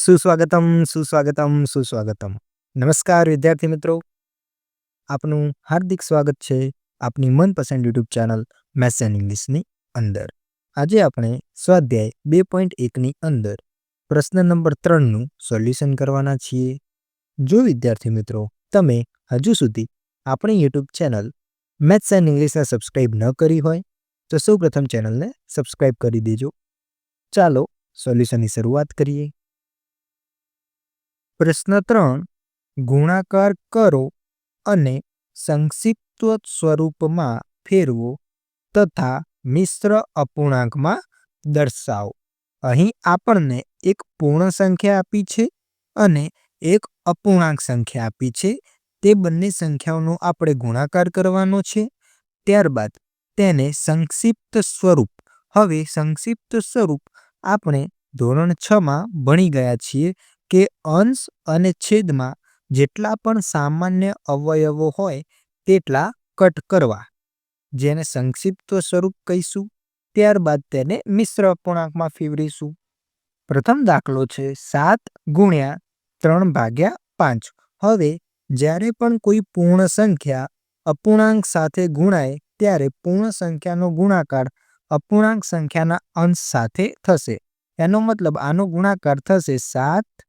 સુસ્વાગતમ, સુસ્વાગતમ, સુસ્વાગતમ. નમસ્કાર વિદ્યાર્થી મિત્રો, આપનું હાર્દિક સ્વાગત છે આપની મનપસંદ યુટ્યુબ ચેનલ મેથ્સ એન્ડ ઇંગ્લિશની અંદર. આજે આપણે સ્વાધ્યાય 2.1ની અંદર પ્રશ્ન નંબર 3નું સોલ્યુશન કરવાના છીએ. જો વિદ્યાર્થી મિત્રો તમે હજુ સુધી આપણી યુટ્યુબ ચેનલ મેથ્સ એન્ડ ઇંગ્લિશને સબસ્ક્રાઈબ ન કરી હોય તો સૌપ્રથમ ચેનલને સબસ્ક્રાઈબ કરી દેજો. ચાલો સોલ્યુશનની શરૂઆત કરીએ. પ્રશ્ન 3 ગુણાકાર કરો અને સંક્ષિપ્ત સ્વરૂપમાં ફેરવો તથા મિશ્ર અપૂર્ણાંકમાં દર્શાવો. અહીં આપણને એક પૂર્ણ સંખ્યા આપી છે અને એક અપૂર્ણાંક સંખ્યા આપી છે. તે બંને સંખ્યાઓનો આપણે ગુણાકાર કરવાનો છે. ત્યારબાદ તેને સંક્ષિપ્ત સ્વરૂપ. હવે સંક્ષિપ્ત સ્વરૂપ આપણે ધોરણ 6માં ભણી ગયા છીએ કે અંશ અને છેદમાં જેટલા પણ સામાન્ય અવયવો હોય તેટલા કટ કરવા, જેને સંક્ષિપ્ત સ્વરૂપ કહીશું. ત્યારબાદ તેને મિશ્ર અપૂર્ણાંકમાં ફેરવીશું. પ્રથમ દાખલો છે 7 ગુણ્યા 3/5. હવે જ્યારે પણ કોઈ પૂર્ણ સંખ્યા અપૂર્ણાંક સાથે ગુણાય ત્યારે પૂર્ણ સંખ્યાનો ગુણાકાર અપૂર્ણાંક સંખ્યાના અંશ સાથે થશે. એનો મતલબ આનો ગુણાકાર થશે 7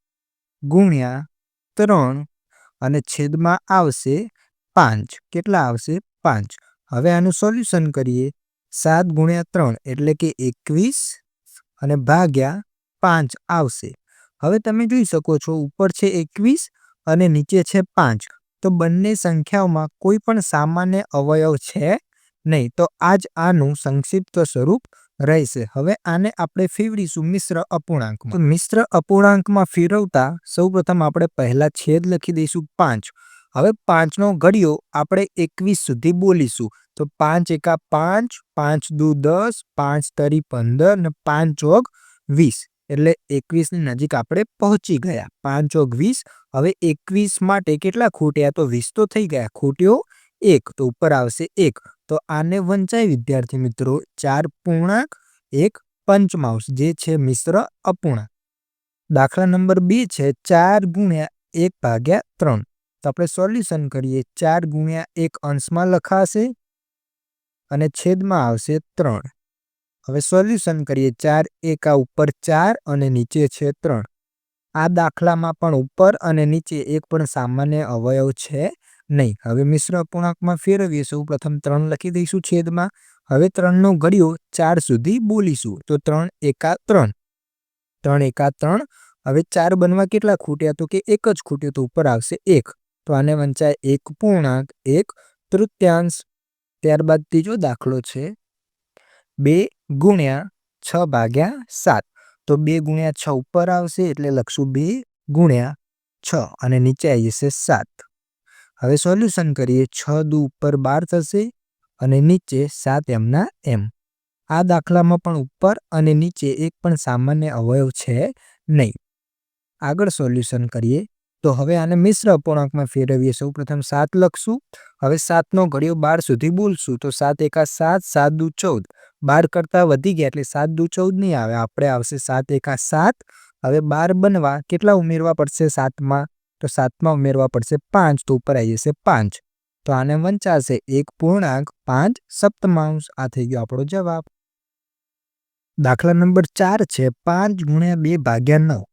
ગુણ્યા 3 અને છેદમાં આવશે 5. કેટલા આવશે? 5. હવે આનું સોલ્યુશન કરીએ. 7 ગુણ્યા 3 એટલે કે 21 અને ભાગ્યા 5 આવશે. હવે તમે જોઈ શકો છો ઉપર છે 21 અને નીચે છે 5. તો બંને સંખ્યાઓમાં કોઈ પણ સામાન્ય અવયવ છે નહીં, તો આ જ આનું સંક્ષિપ્ત સ્વરૂપ રહેશે. હવે આને આપણે ફેરવીશું મિશ્ર અપૂર્ણાંકમાં. તો મિશ્ર અપૂર્ણાંકમાં ફેરવતા સૌપ્રથમ આપણે પહેલા છેદ લખી દઈશું 5. હવે 5નો ઘડિયો આપણે 21 સુધી બોલીશું. તો 5 એકા 5, 5 દુ 10, 5 તરી 15 અને 5 ચોક 20. એટલે 21ની નજીક આપણે પહોંચી ગયા. 5 ચોક 20. હવે 21 માટે કેટલા ખૂટ્યા? તો 20 તો થઈ ગયા. ખૂટ્યો 1 તો ઉપર આવશે 1. તો આને વંચાય વિદ્યાર્થી મિત્રો 4 પૂર્ણાંક 1 પંચમાંશ, જે છે મિશ્ર અપૂર્ણાંક. દાખલા નંબર 2 છે 4 ગુણ્યા 1/3. તો આપણે સોલ્યુશન કરીએ. 4 ગુણ્યા 1 અંશમાં લખાશે અને છેદમાં આવશે 3. હવે સોલ્યુશન કરીએ. 4 એકા ઉપર 4 અને નીચે છે 3. આ દાખલામાં પણ ઉપર અને નીચે એક પણ સામાન્ય અવયવ છે નહીં. હવે મિશ્ર અપૂર્ણાંકમાં ફેરવીએ. સૌ પ્રથમ 3 લખી દઈશું છેદમાં. હવે 3નો ઘડિયો 4 સુધી બોલીશું. તો 3 એકા 3, 3 એકા 3. હવે 4 બનવા કેટલા ખૂટ્યા? તો કે 1 જ ખૂટ્યો, તો ઉપર આવશે 1. તો આને વંચાય 1 પૂર્ણાંક 1 તૃતીયાંશ. ત્યારબાદ ત્રીજો દાખલો છે 2 ગુણ્યા 6/7. તો 2 ગુણ્યા 6 ઉપર આવશે એટલે લખશું 2 ગુણ્યા 6 અને નીચે આવી જશે 7. હવે સોલ્યુશન કરીએ. 6 દુ ઉપર 12 થશે અને નીચે 7 એમના એમ. આ દાખલામાં પણ ઉપર અને નીચે એક પણ સામાન્ય અવયવ છે નહીં. આગળ સોલ્યુશન કરીએ. તો હવે આને મિશ્ર અપૂર્ણાંકમાં ફેરવીએ. સૌ પ્રથમ 7 લખશું. હવે 7નો ઘડિયો 12 સુધી બોલશું. તો 7 એકા 7, 7 દુ 14. 12 કરતાં વધી ગયા એટલે 7 દુ 14 નહીં આવે. આપણે આવશે 7 એકા 7. હવે 12 બનવા કેટલા ઉમેરવા પડશે 7માં? તો 7માં ઉમેરવા પડશે 5. તો ઉપર આવી જશે 5. તો આને વંચાશે 1 પૂર્ણાંક 5 સપ્તમાંશ. આ થઈ ગયો આપણો જવાબ. દાખલા નંબર 4 છે 5 ગુણ્યા 2/9.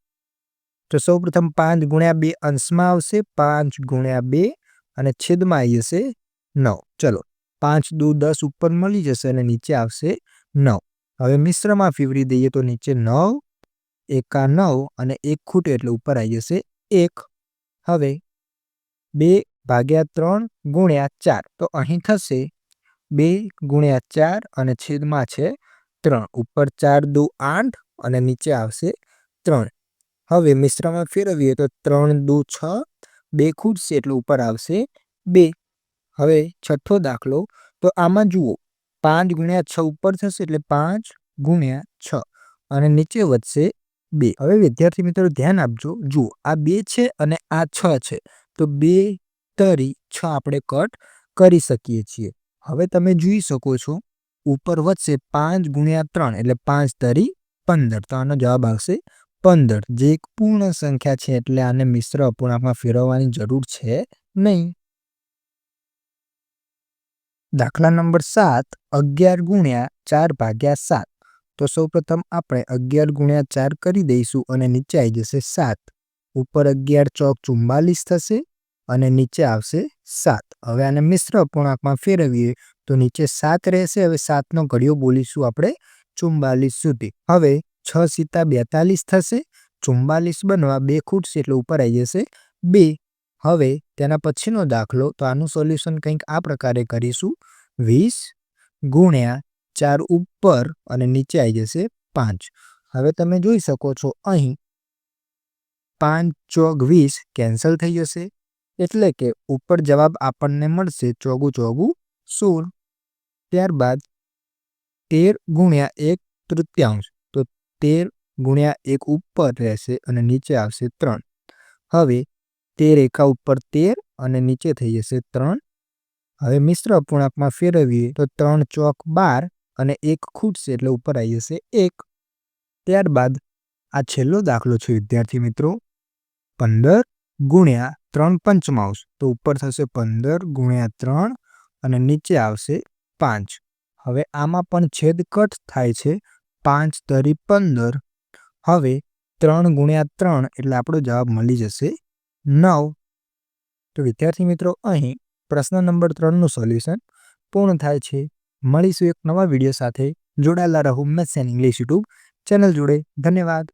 તો સૌ પ્રથમ 5 ગુણ્યા 2 અંશમાં આવશે. 5 ગુણ્યા 2 અને છેદમાં આવી જશે 9. ચલો 5 દુ 10 ઉપર મળી જશે અને નીચે આવશે 9. હવે મિશ્રમાં ફેરવી દઈએ. તો નીચે 9 એકા 9 અને 1 ખૂટે એટલે ઉપર આવી જશે 1. હવે 2/3 ગુણ્યા 4. તો અહીં થશે 2 ગુણ્યા 4 અને છેદમાં છે 3. ઉપર 4 દુ 8 અને નીચે આવશે 3. હવે મિશ્રમાં ફેરવીએ. તો 3 દુ 6, 2 ખૂટશે એટલે ઉપર આવશે 2. હવે છઠ્ઠો દાખલો. તો આમાં જુઓ 5 ગુણ્યા 6 ઉપર થશે એટલે 5 ગુણ્યા 6 અને નીચે વધશે 2. હવે વિદ્યાર્થી મિત્રો ધ્યાન આપજો. જુઓ આ 2 છે અને આ 6 છે. તો 2 તરી 6 આપણે કટ કરી શકીએ છીએ. હવે તમે જોઈ શકો છો ઉપર વધશે 5 ગુણ્યા 3 એટલે 5 તરી 15. તો આનો જવાબ આવશે 15 જે એક પૂર્ણ સંખ્યા છે એટલે આને મિશ્ર અપૂર્ણાંકમાં ફેરવવાની જરૂર છે નહીં. દાખલા નંબર 7 11 ગુણ્યા 4 ભાગ્યા 7. તો સૌપ્રથમ આપણે 11 ગુણ્યા 4 કરી દઈશું અને નીચે આવી જશે 7. ઉપર 11 ચોક 44 થશે અને નીચે આવશે 7. હવે આને મિશ્ર અપૂર્ણાંકમાં ફેરવીએ તો નીચે 7 રહેશે. હવે 7 નો ઘડિયો બોલીશું આપણે 44 સુધી. હવે 6 સીતા 42 થશે. 44 બનવા 2 ખૂટશે એટલે ઉપર આવી જશે 2. હવે તેના પછીનો દાખલો, તો આનું સોલ્યુશન કંઈક આ પ્રકારે કરીશું. 20 ગુણ્યા 4 ઉપર અને નીચે આવી જશે 5. હવે તમે જોઈ શકો છો અહીં 5 ચોક 20 કેન્સલ થઈ જશે એટલે કે ઉપર જવાબ આપણને મળશે 4 ચોગુ 16. ત્યારબાદ 13 ગુણ્યા 1 તૃતીયાંશ, તો 13 ગુણ્યા 1 ઉપર રહેશે અને નીચે આવશે 3. હવે 13 એકા ઉપર 13 અને નીચે થઈ જશે 3. હવે મિશ્ર અપૂર્ણાંકમાં ફેરવીએ તો 3 ચોક 12 અને 1 ખૂટશે એટલે ઉપર આવી જશે 1. ત્યારબાદ આ છેલ્લો દાખલો છે વિદ્યાર્થી મિત્રો, 15 ગુણ્યા 3 પંચમાંશ, તો ઉપર થશે 15 ગુણ્યા 3 અને નીચે આવશે 5. હવે આમાં પણ છેદ કટ થાય છે. 5 તરી 15. હવે 3 ગુણ્યા 3 એટલે આપણો જવાબ મળી જશે 9. તો વિદ્યાર્થી મિત્રો અહીં પ્રશ્ન નંબર 3નું સોલ્યુશન પૂર્ણ થાય છે. મળીશું એક નવા વિડીયો સાથે. જોડાયેલા રહો maths and English YouTube channel જોડે. ધન્યવાદ.